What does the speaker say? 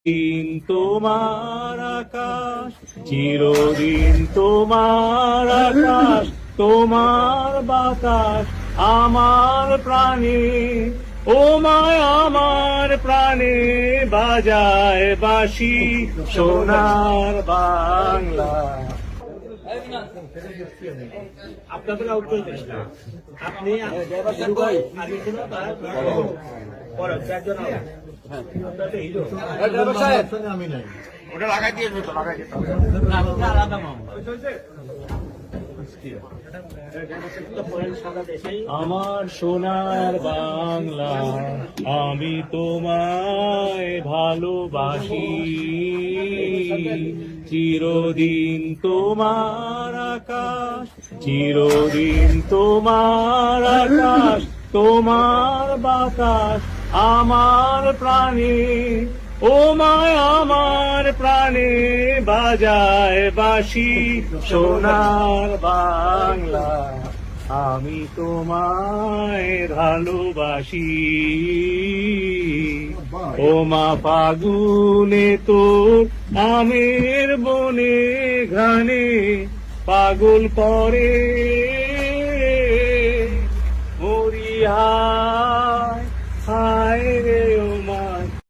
দিন তোমার আকাশ, চিরদিন তোমার আকাশ, তোমার বাতাস আমার প্রাণে, ও মায় আমার প্রাণে বাজায় বাঁশি সোনার বাংলা। আপনাদের আউট করে দিন। আপনি আমি নাই ওটা লাগাই দিয়ে তো লাগাই দিতে হবে। আমার সোনার বাংলা, আমি তোমায় ভালোবাসি, চিরদিন তোমার আকাশ, চিরদিন তোমার আকাশ, তোমার বাতাস আমার প্রাণে, ও মায় আমার প্রাণে বাজায় বাঁশি সোনার বাংলা, আমি তোমায় ভালোবাসি। ও মা ফাগুনে তোর আমের বনে ঘানে পাগল করে মরিহা